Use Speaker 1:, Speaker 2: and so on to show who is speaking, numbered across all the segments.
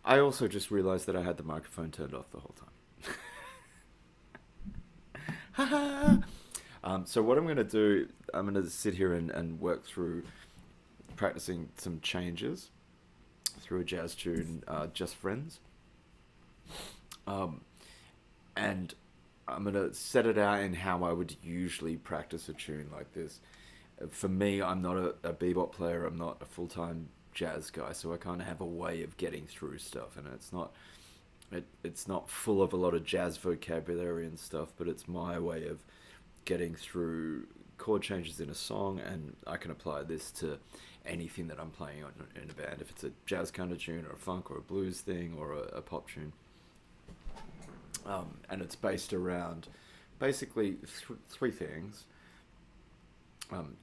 Speaker 1: I also just realized that I had the microphone turned off the whole time. So what I'm going to do, I'm going to sit here and work through practicing some changes through a jazz tune, Just Friends. Um, and I'm going to set it out in how I would usually practice a tune like this. For me, I'm not a bebop player. I'm not a full-time jazz guy, so I kind of have a way of getting through stuff, and it's not full of a lot of jazz vocabulary and stuff, but it's my way of getting through chord changes in a song, and I can apply this to anything that I'm playing on in a band. If it's a jazz kind of tune, or a funk, or a blues thing, or a pop tune, and it's based around basically three things.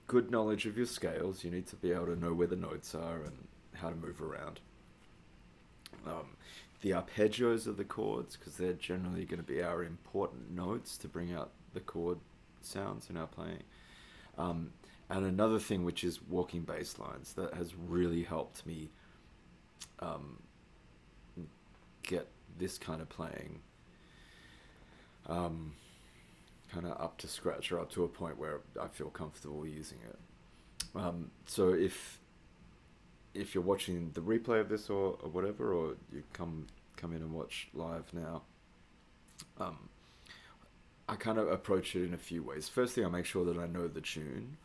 Speaker 1: Good knowledge of your scales. You need to be able to know where the notes are and how to move around. Um, the arpeggios of the chords, because they're generally going to be our important notes to bring out the chord sounds in our playing. Um, and another thing, which is walking bass lines, that has really helped me um, get this kind of playing um, kind of up to scratch, or up to a point where I feel comfortable using it. So if you're watching the replay of this, or whatever, or you come in and watch live now, um, I kind of approach it in a few ways. Firstly, I make sure that I know the tune.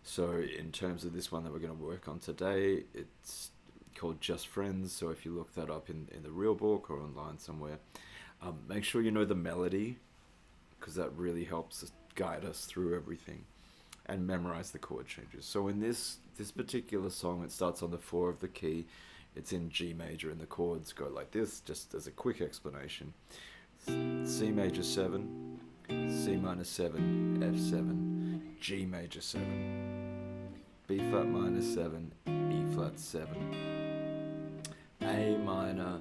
Speaker 1: So in terms of this one that we're going to work on today, it's called Just Friends. So if you look that up in the real book or online somewhere, make sure you know the melody, because that really helps us guide us through everything, and memorize the chord changes. So in this particular song, it starts on the 4 of the key. It's in G major, and the chords go like this, just as a quick explanation. C major 7, C minor 7, F7, G major 7, B flat minor 7, E flat 7, A minor,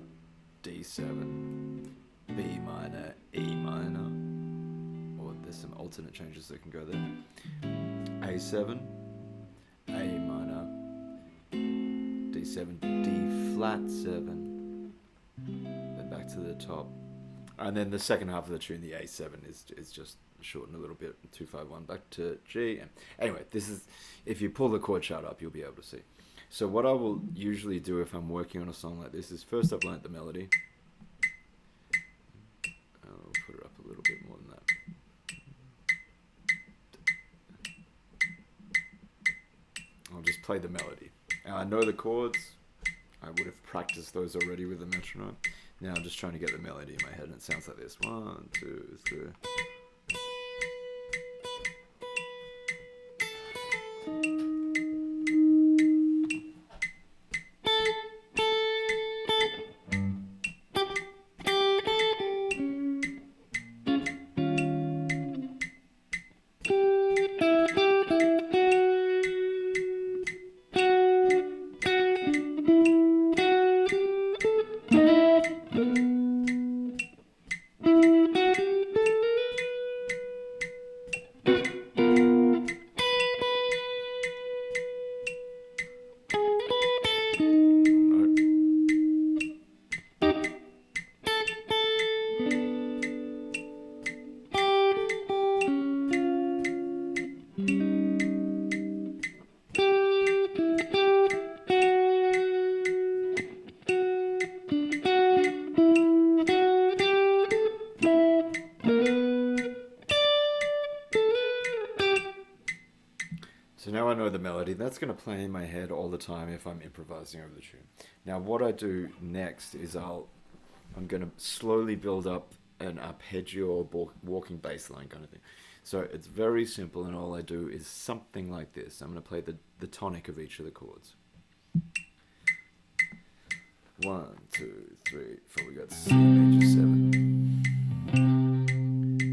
Speaker 1: D7, B minor, E minor, or there's some alternate changes that can go there. A7, A minor, D7, D flat 7, then back to the top. And then the second half of the tune, the A7, is just shortened a little bit, 251 back to G. And anyway, this is, if you pull the chord chart up, you'll be able to see. So what I will usually do if I'm working on a song like this is, first I've learnt the melody. I'll put it up a little bit more than that. I'll just play the melody. Now I know the chords. I would have practiced those already with the metronome. Now I'm just trying to get the melody in my head, and it sounds like this. 1, 2, 3. So now I know the melody. That's going to play in my head all the time if I'm improvising over the tune. Now what I do next is I'm going to slowly build up an arpeggio or walking bass line kind of thing. So it's very simple, and all I do is something like this. I'm going to play the tonic of each of the chords. 1, 2, 3, 4. We got C major 7,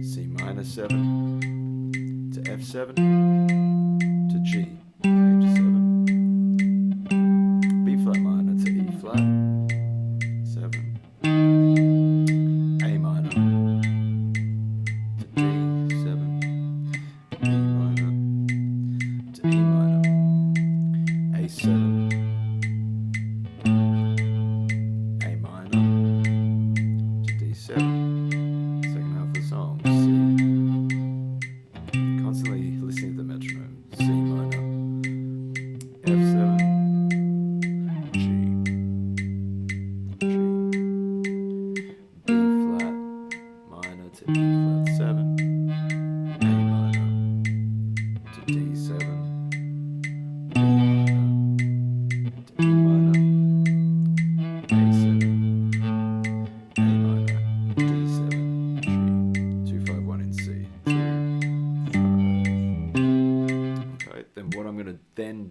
Speaker 1: C minor 7, to F7, to G major 7, B flat minor to E flat 7, A minor to D7, B minor to E minor, A7, A minor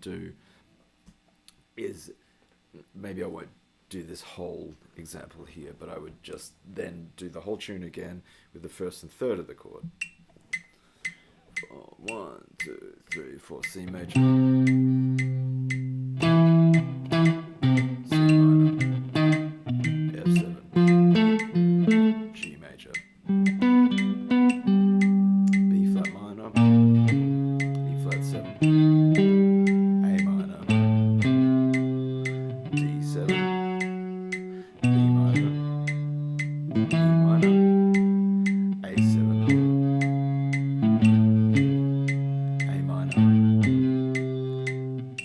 Speaker 1: do is, maybe I won't do this whole example here, but I would just then do the whole tune again with the first and third of the chord. 1, 2, 3, 4, C major, C minor, F7, G major, B flat minor, E flat 7, A minor, D7, B minor, E minor, A7, A minor, D,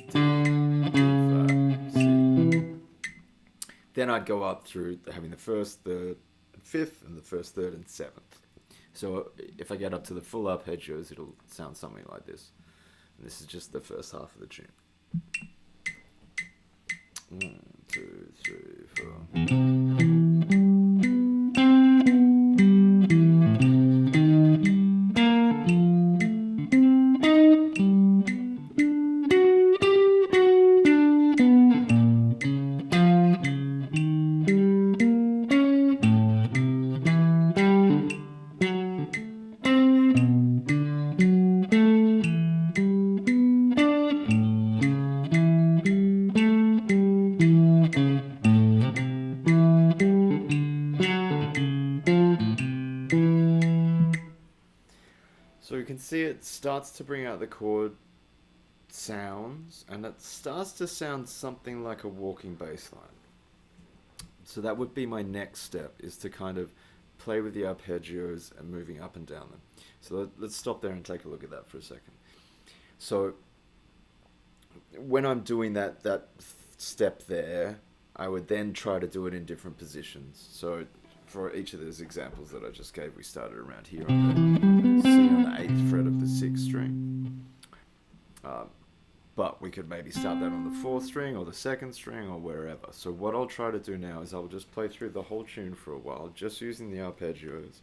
Speaker 1: D flat, C. Then I'd go up through having the first, third, and fifth, and the first, third, and seventh. So if I get up to the full arpeggios, it'll sound something like this. And this is just the first half of the tune. 1, 2, 3, 4. So you can see it starts to bring out the chord sounds, and it starts to sound something like a walking bass line. So that would be my next step, is to kind of play with the arpeggios and moving up and down them. So let's stop there and take a look at that for a second. So when I'm doing that step there, I would then try to do it in different positions. So for each of those examples that I just gave, we started around here on the C on the 8th fret of the 6th string. But we could maybe start that on the 4th string or the 2nd string or wherever. So what I'll try to do now is I'll just play through the whole tune for a while, just using the arpeggios.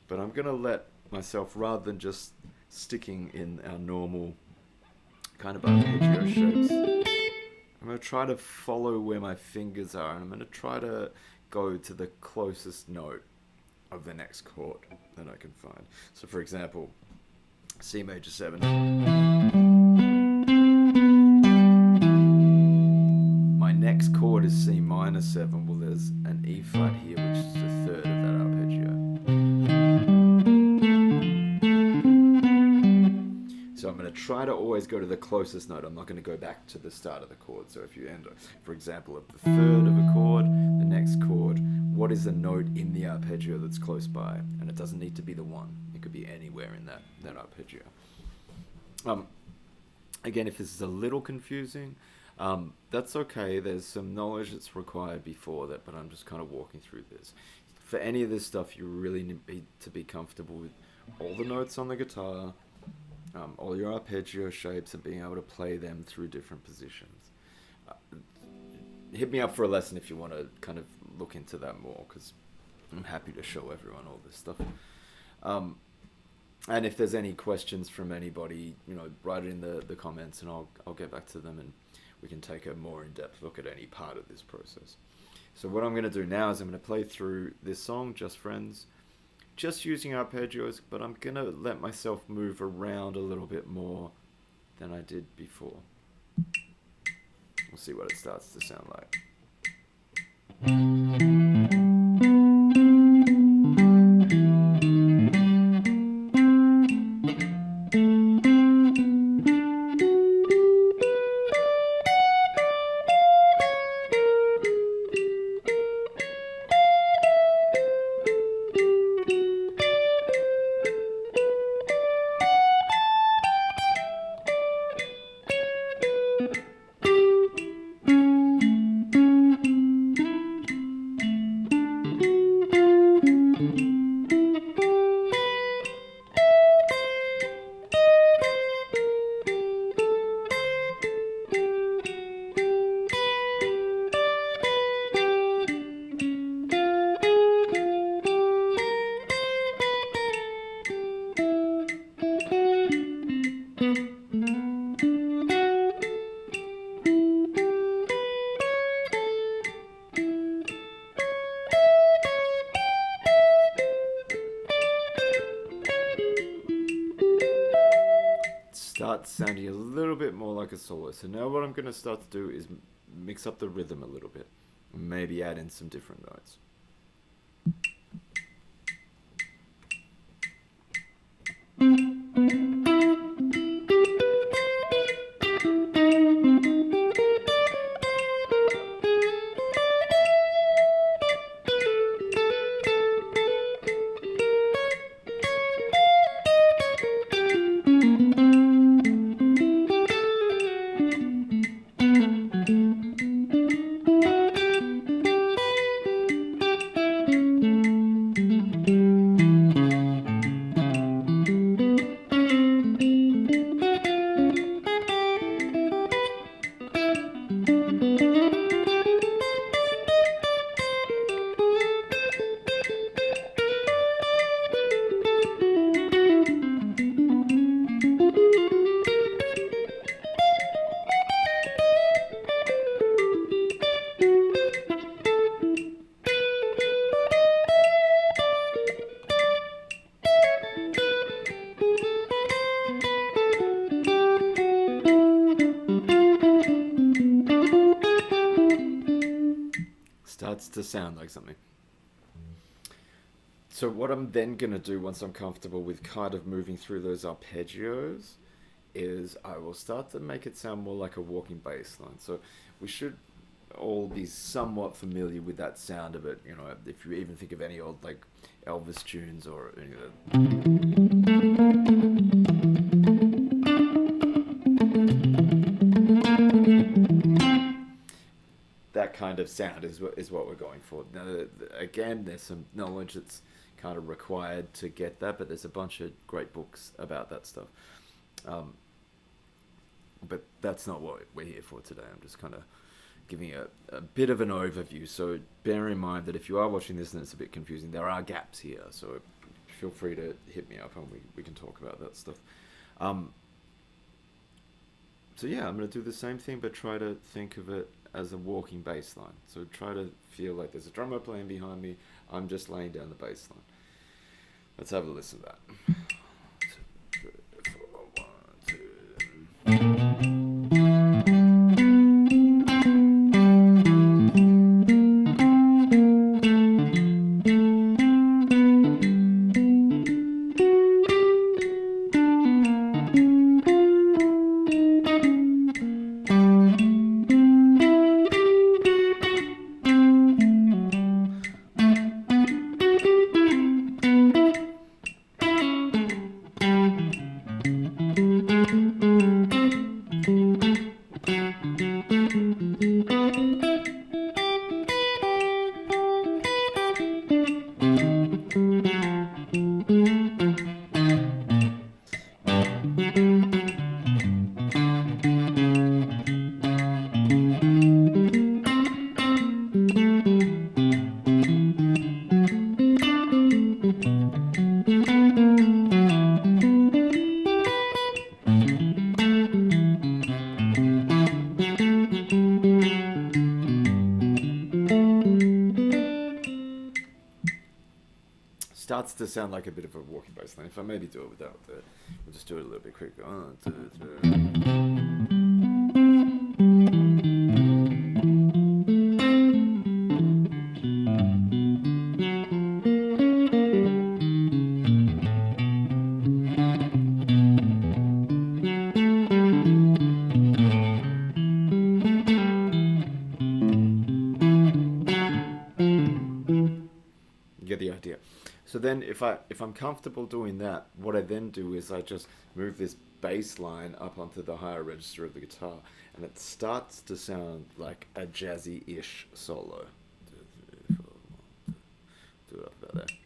Speaker 1: But I'm going to let myself, rather than just sticking in our normal kind of arpeggio shapes, I'm going to try to follow where my fingers are, and I'm going to try to go to the closest note of the next chord that I can find. So for example, C major 7. My next chord is C minor 7. Well, there's an E flat here, which is the third of that arpeggio. So I'm going to try to always go to the closest note. I'm not going to go back to the start of the chord. So if you end, for example, at the third of a chord, the next chord, what is the note in the arpeggio that's close by? And it doesn't need to be the one. It could be anywhere in that arpeggio. Again, if this is a little confusing, that's okay. There's some knowledge that's required before that, but I'm just kind of walking through this. For any of this stuff, you really need to be comfortable with all the notes on the guitar, all your arpeggio shapes, and being able to play them through different positions. Hit me up for a lesson if you want to kind of look into that more, because I'm happy to show everyone all this stuff. And if there's any questions from anybody, write it in the comments, and I'll get back to them, and we can take a more in-depth look at any part of this process. So what I'm going to do now is I'm going to play through this song, Just Friends, just using arpeggios, but I'm going to let myself move around a little bit more than I did before. We'll see what it starts to sound like. starts sounding a little bit more like a solo. So now what I'm going to start to do is mix up the rhythm a little bit. Maybe add in some different notes. Starts to sound like something. So what I'm then going to do once I'm comfortable with kind of moving through those arpeggios is I will start to make it sound more like a walking bass line. So we should all be somewhat familiar with that sound of it. You know, if you even think of any old like Elvis tunes or any of that kind of sound is what we're going for. Now, again, there's some knowledge that's kind of required to get that, but there's a bunch of great books about that stuff. But that's not what we're here for today. I'm just kind of giving a bit of an overview. So bear in mind that if you are watching this and it's a bit confusing, there are gaps here. So feel free to hit me up and we can talk about that stuff. So yeah, I'm going to do the same thing, but try to think of it as a walking bass line. So try to feel like there's a drummer playing behind me. I'm just laying down the bass line. Let's have a listen to that. 2, 3, 4, 1, 2. Starts to sound like a bit of a walking bass line. If I maybe do it without we'll just do it a little bit quicker. 1, 2, 3. Get the idea. So then if I'm comfortable doing that, what I then do is I just move this bass line up onto the higher register of the guitar, and it starts to sound like a jazzy-ish solo. 2, 3, 4, 1, 2. Do it up about there.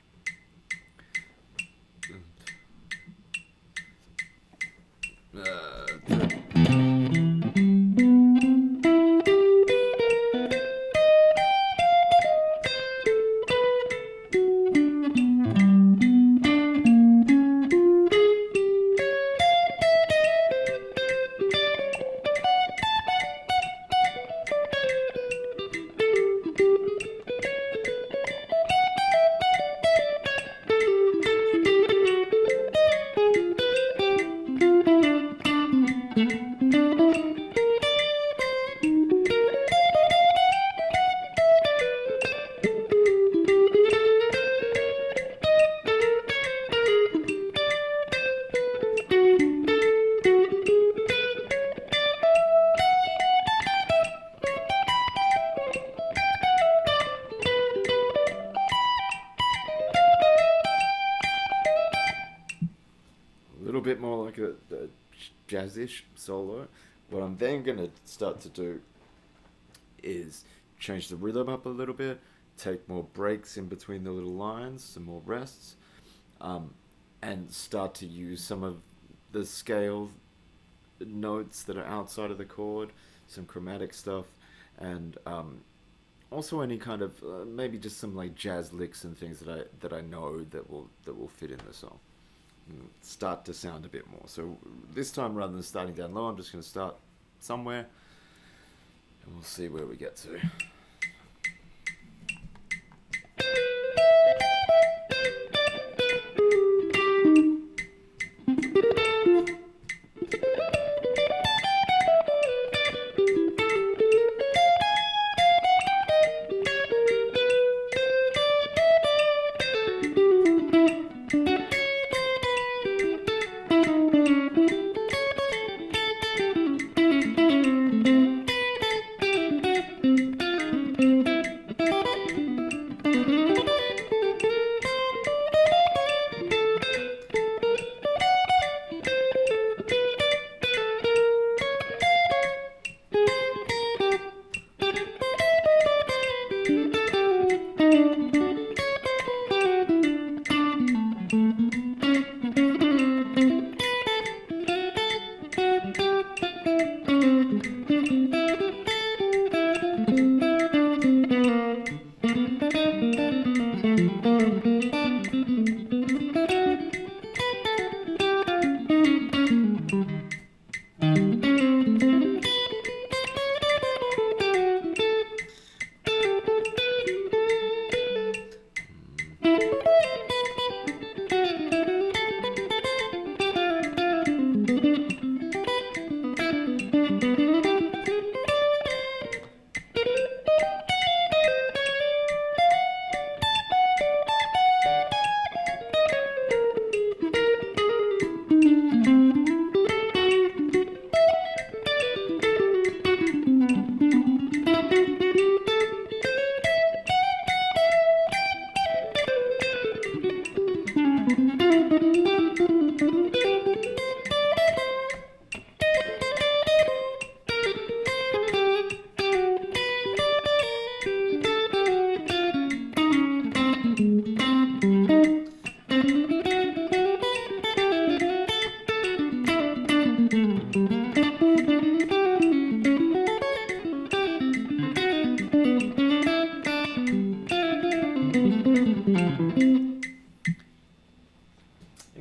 Speaker 1: bit more like a jazzish solo. What I'm then going to start to do is change the rhythm up a little bit, take more breaks in between the little lines, some more rests, and start to use some of the scale notes that are outside of the chord, some chromatic stuff, and also any kind of maybe just some like jazz licks and things that I know that will fit in the song. Start to sound a bit more. So this time, rather than starting down low, I'm just going to start somewhere, and we'll see where we get to.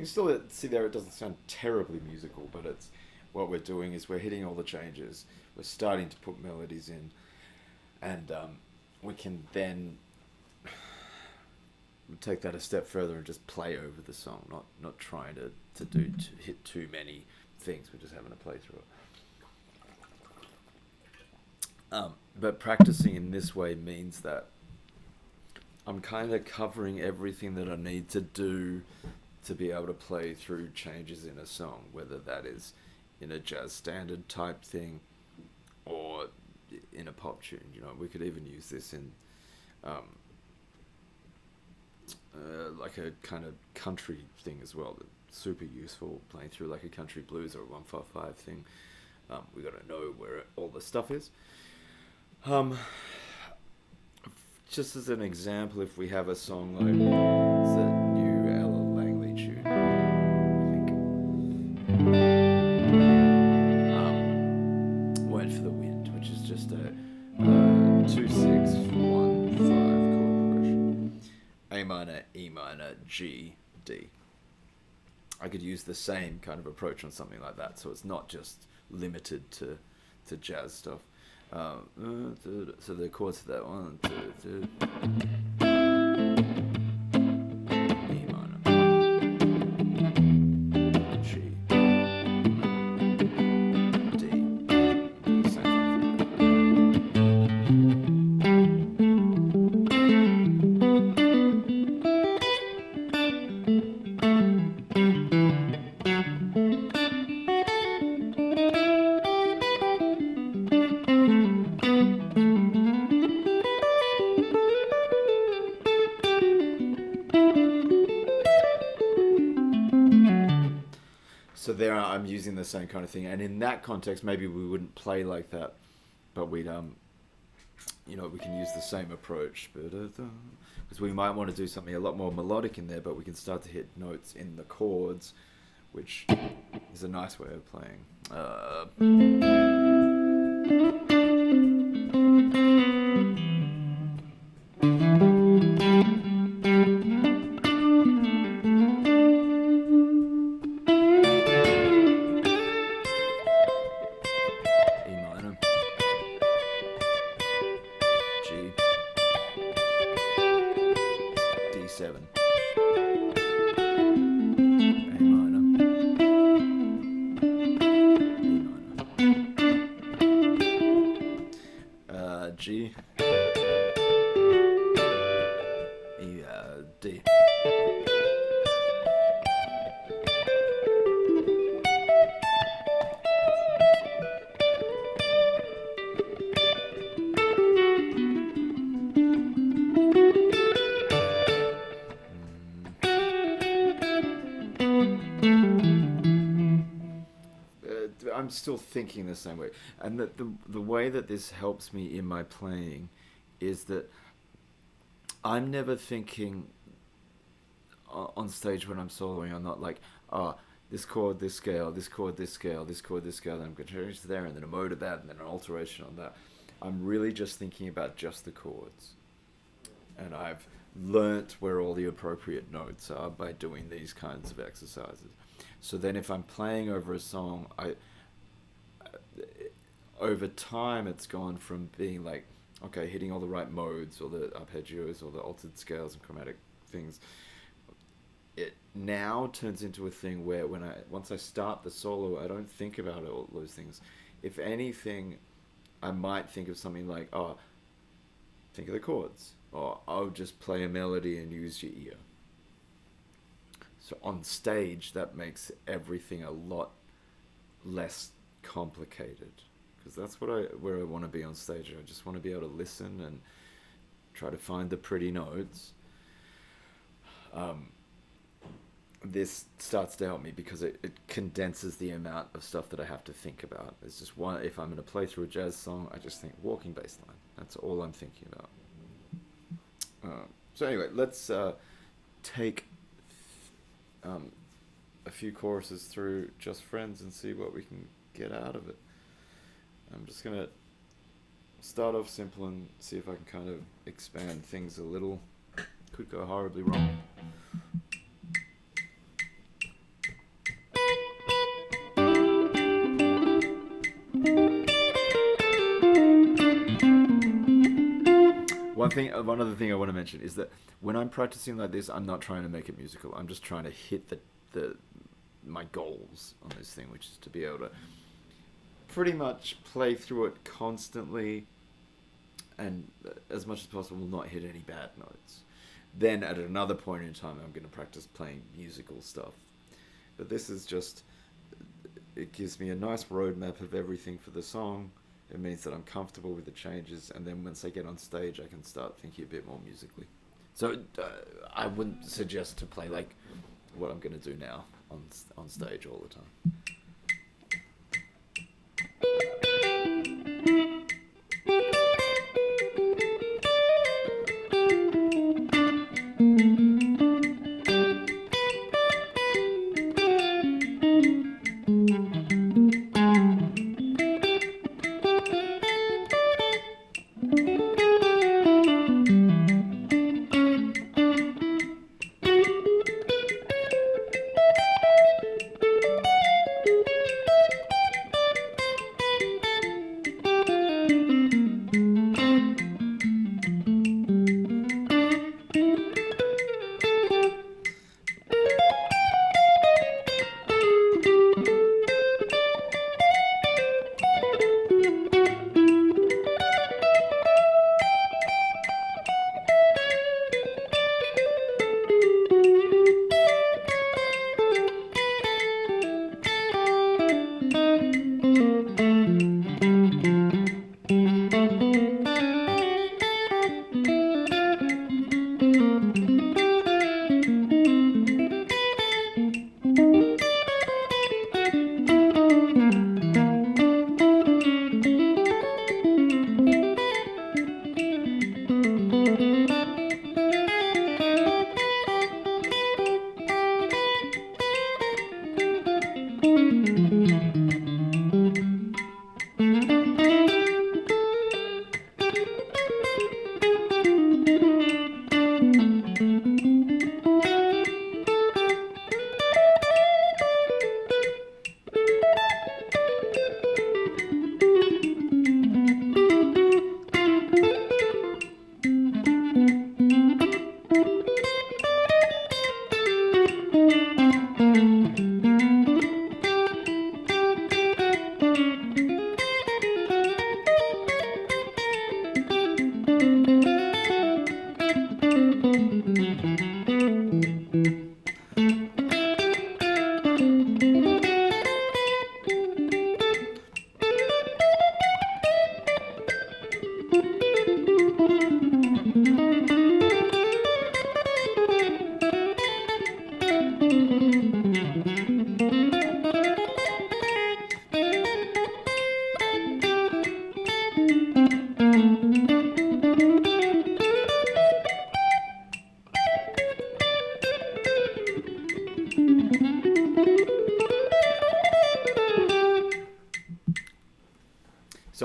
Speaker 1: Still see there, it doesn't sound terribly musical, but it's what we're doing is we're hitting all the changes, we're starting to put melodies in, and we can then take that a step further and just play over the song, not trying to hit too many things. We're just having to play through it. But practicing in this way means that I'm kind of covering everything that I need to do to be able to play through changes in a song, whether that is in a jazz standard type thing or in a pop tune. You know, we could even use this in like a kind of country thing as well. That's super useful, playing through like a country blues or a 155 thing. We got to know where all the stuff is. Just as an example, if we have a song like the new Ella Langley tune, I think, Wait for the Wind, which is just a 2-6-1-5 chord progression, A minor, E minor, G, D. I could use the same kind of approach on something like that, so it's not just limited to jazz stuff. So the chords for that 1, 2, 3. E minor, G, D. Same thing. So there I'm using the same kind of thing, and in that context, maybe we wouldn't play like that, but we'd we can use the same approach, because we might want to do something a lot more melodic in there, but we can start to hit notes in the chords, which is a nice way of playing. E minor, G, D7, A minor, G, E, D. I'm still thinking the same way, and that the way that this helps me in my playing is that I'm never thinking on stage when I'm soloing. I'm not like, this chord, this scale, this chord, this scale, this chord, this scale, then I'm going to change to there, and then a mode of that, and then an alteration on that. I'm really just thinking about just the chords, and I've learnt where all the appropriate notes are by doing these kinds of exercises. So then if I'm playing over a song, over time it's gone from being like, okay, hitting all the right modes or the arpeggios or the altered scales and chromatic things. It now turns into a thing where once I start the solo, I don't think about all those things. If anything, I might think of something like, think of the chords, or I'll just play a melody and use your ear. So on stage, that makes everything a lot less complicated, because that's where I want to be on stage. I just want to be able to listen and try to find the pretty notes. This starts to help me because it condenses the amount of stuff that I have to think about. It's just one. If I'm going to play through a jazz song, I just think walking bass line. That's all I'm thinking about. So anyway, let's take a few choruses through Just Friends and see what we can get out of it. I'm just going to start off simple and see if I can kind of expand things a little. Could go horribly wrong. One other thing I want to mention is that when I'm practicing like this, I'm not trying to make it musical. I'm just trying to hit my goals on this thing, which is to be able to pretty much play through it constantly and as much as possible not hit any bad notes. Then at another point in time, I'm going to practice playing musical stuff. But this is just, it gives me a nice roadmap of everything for the song. It means that I'm comfortable with the changes, and then once I get on stage, I can start thinking a bit more musically. So I wouldn't suggest to play like what I'm going to do now on stage all the time.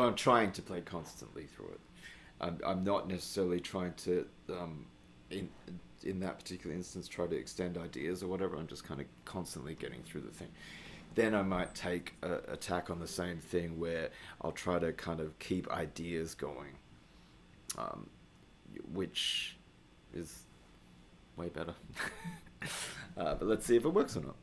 Speaker 1: So I'm trying to play constantly through it. I'm not necessarily trying to, in in that particular instance, try to extend ideas or whatever. I'm just kind of constantly getting through the thing. Then I might take a tack on the same thing where I'll try to kind of keep ideas going, um, which is way better. But let's see if it works or not.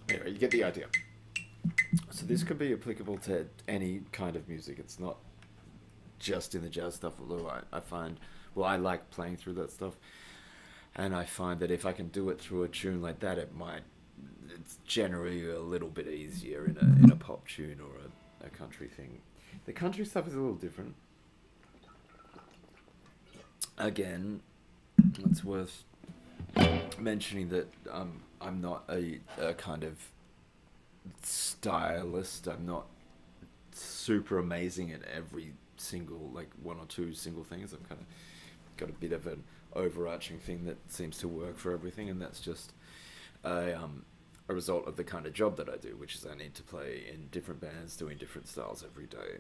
Speaker 1: Anyway, you get the idea. So this could be applicable to any kind of music. It's not just in the jazz stuff, although I find, well, I like playing through that stuff. And I find that if I can do it through a tune like that, it's generally a little bit easier in a pop tune or a country thing. The country stuff is a little different. Again, it's worth mentioning that I'm not a kind of stylist. I'm not super amazing at every single, like one or two single things. I've kind of got a bit of an overarching thing that seems to work for everything, and that's just a result of the kind of job that I do, which is I need to play in different bands doing different styles every day.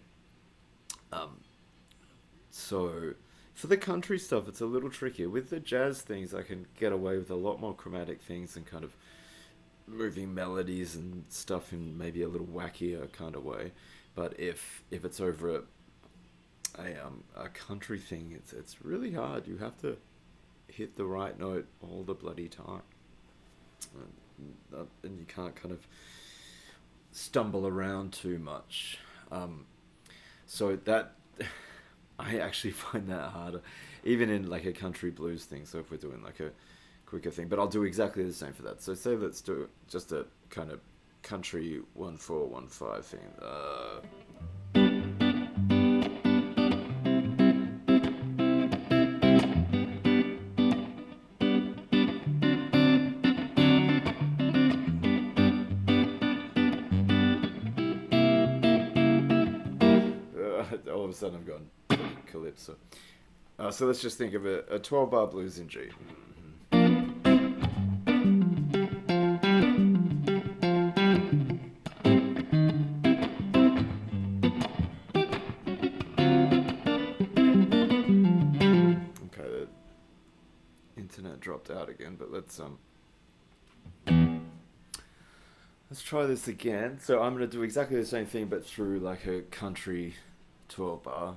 Speaker 1: So for the country stuff, it's a little trickier. With the jazz things, I can get away with a lot more chromatic things and kind of moving melodies and stuff in maybe a little wackier kind of way. But if it's over a country thing, it's really hard. You have to hit the right note all the bloody time, and you can't kind of stumble around too much. So that I actually find that harder, even in like a country blues thing. So if we're doing like a quicker thing, but I'll do exactly the same for that. So say let's do just a kind of country 1-4-1-5 thing. All of a sudden I've gone calypso. So let's just think of a 12-bar blues in G. Okay, the internet dropped out again, but let's try this again. So I'm going to do exactly the same thing, but through like a country 12-bar.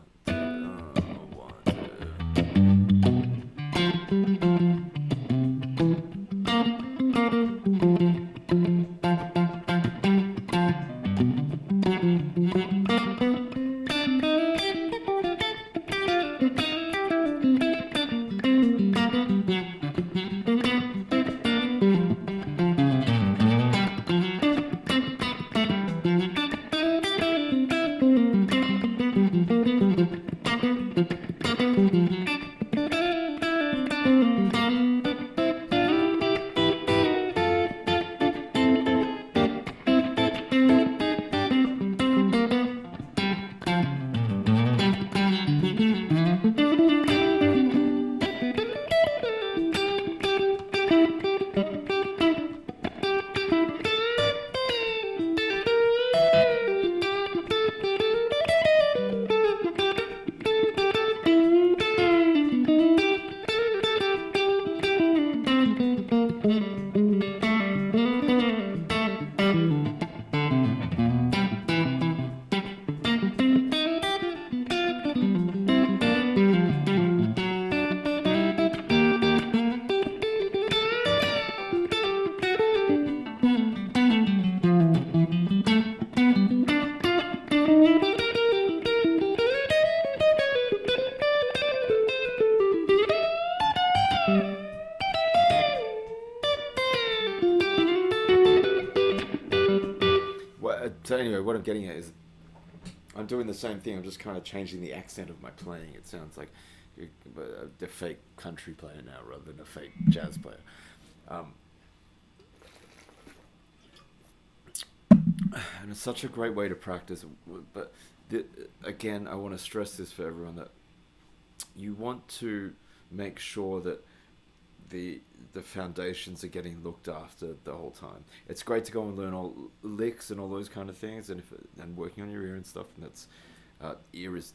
Speaker 1: So anyway, what I'm getting at is I'm doing the same thing. I'm just kind of changing the accent of my playing. It sounds like you're a fake country player now rather than a fake jazz player. Um, and it's such a great way to practice. But again, I want to stress this for everyone that you want to make sure that the foundations are getting looked after the whole time. It's great to go and learn all licks and all those kind of things, and working on your ear and stuff. And that's ear is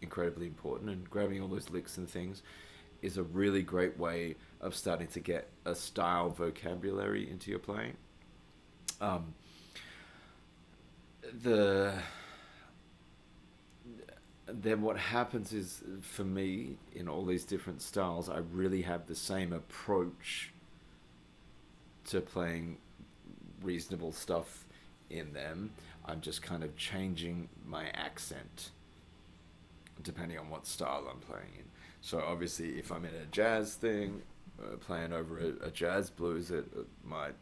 Speaker 1: incredibly important, and grabbing all those licks and things is a really great way of starting to get a style vocabulary into your playing. Then what happens is, for me, in all these different styles, I really have the same approach to playing reasonable stuff in them. I'm just kind of changing my accent depending on what style I'm playing in. So obviously, if I'm in a jazz thing, playing over a jazz blues, it might,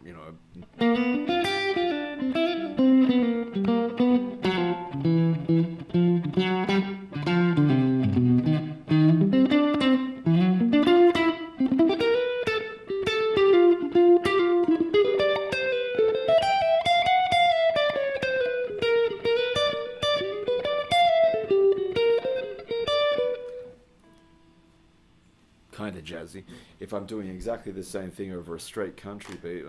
Speaker 1: kind of jazzy. If I'm doing exactly the same thing over a straight country beat,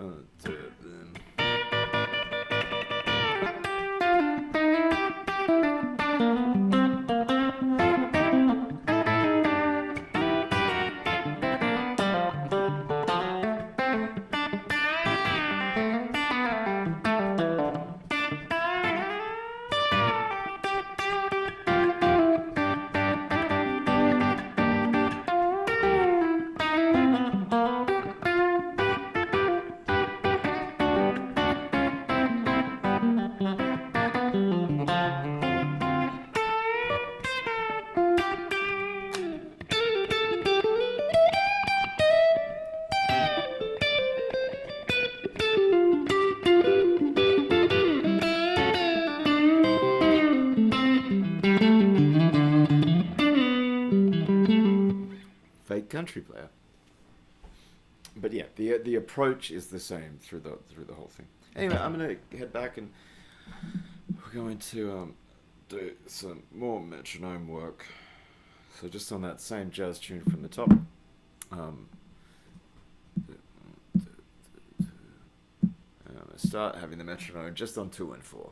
Speaker 1: fake country player. But yeah, the approach is the same through the whole thing. Anyway, I'm gonna head back and we're going to do some more metronome work. So just on that same jazz tune from the top. I'm gonna start having the metronome just on 2 and 4.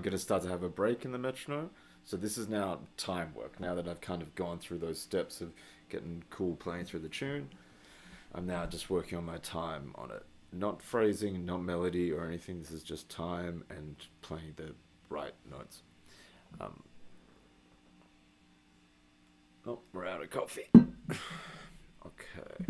Speaker 1: going to start to have a break in the metronome. So this is now time work. Now that I've kind of gone through those steps of getting cool playing through the tune, I'm now just working on my time on it. Not phrasing, not melody or anything. This is just time and playing the right notes. Oh, we're out of coffee. Okay.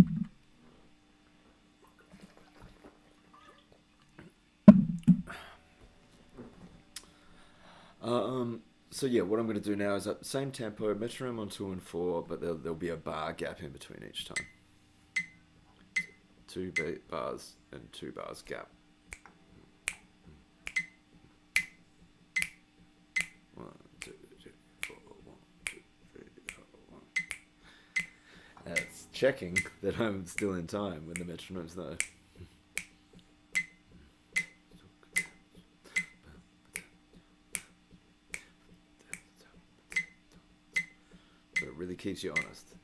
Speaker 1: So yeah, what I'm going to do now is at the same tempo, metronome on 2 and 4, but there'll be a bar gap in between each time. 2 bars and 2 bars gap. 1, 2, 3, 4, 1, 2, 3, 4, 1. That's checking that I'm still in time when the metronome's there. So it really keeps you honest.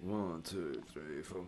Speaker 1: One, two, three, four.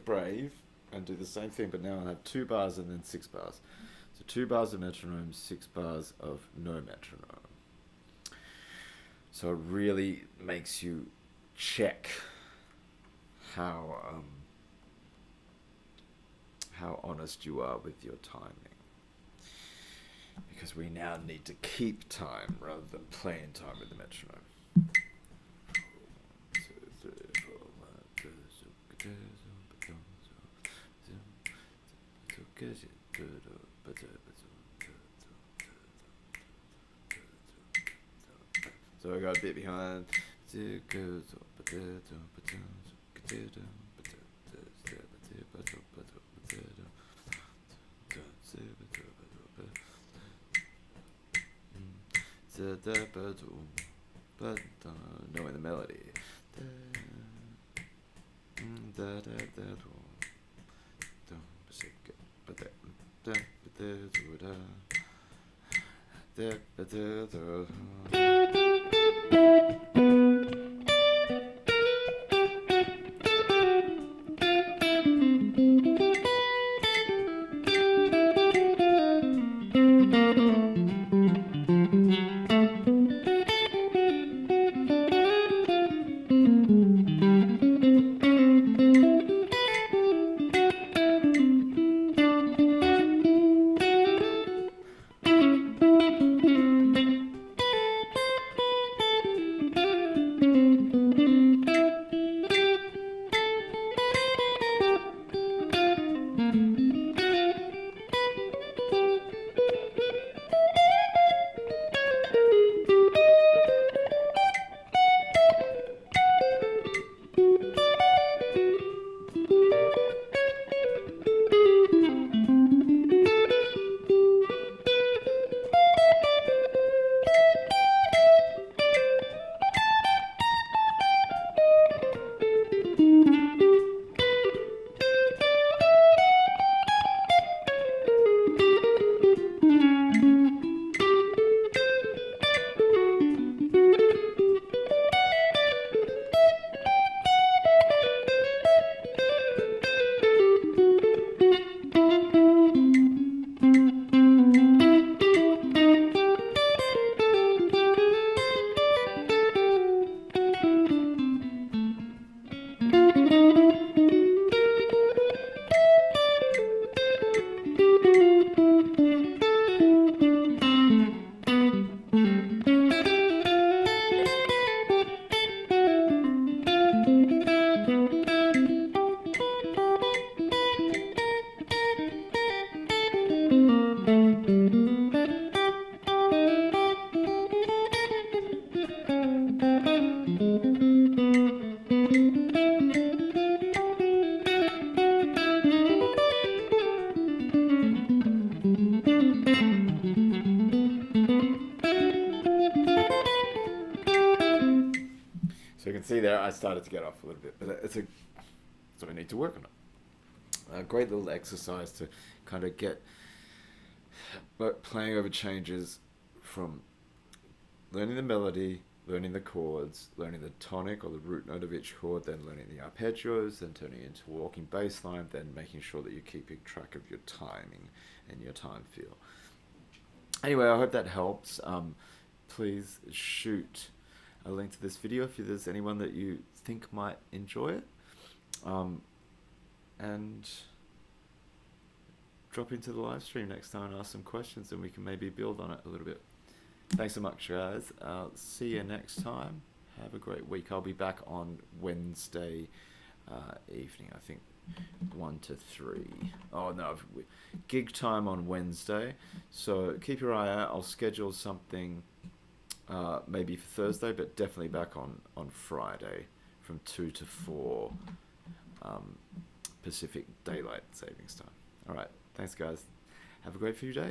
Speaker 1: Brave and do the same thing, but now I have 2 bars and then 6 bars. So 2 bars of metronome, 6 bars of no metronome. So it really makes you check how honest you are with your timing, because we now need to keep time rather than play in time with the metronome. So I got a bit behind. Knowing the melody. So you can see there, I started to get off a little bit, but so I need to work on it. A great little exercise to kind of get playing over changes from learning the melody, learning the chords, learning the tonic or the root note of each chord, then learning the arpeggios, then turning it into a walking bass line, then making sure that you're keeping track of your timing and your time feel. Anyway, I hope that helps. Please shoot a link to this video if there's anyone that you think might enjoy it. And drop into the live stream next time and ask some questions and we can maybe build on it a little bit. Thanks so much, guys. See you next time. Have a great week. I'll be back on Wednesday evening, I think 1 to 3. Oh no, gig time on Wednesday. So keep your eye out. I'll schedule something maybe for Thursday, but definitely back on Friday from 2 to 4 Pacific Daylight Savings Time. All right. Thanks, guys. Have a great few days.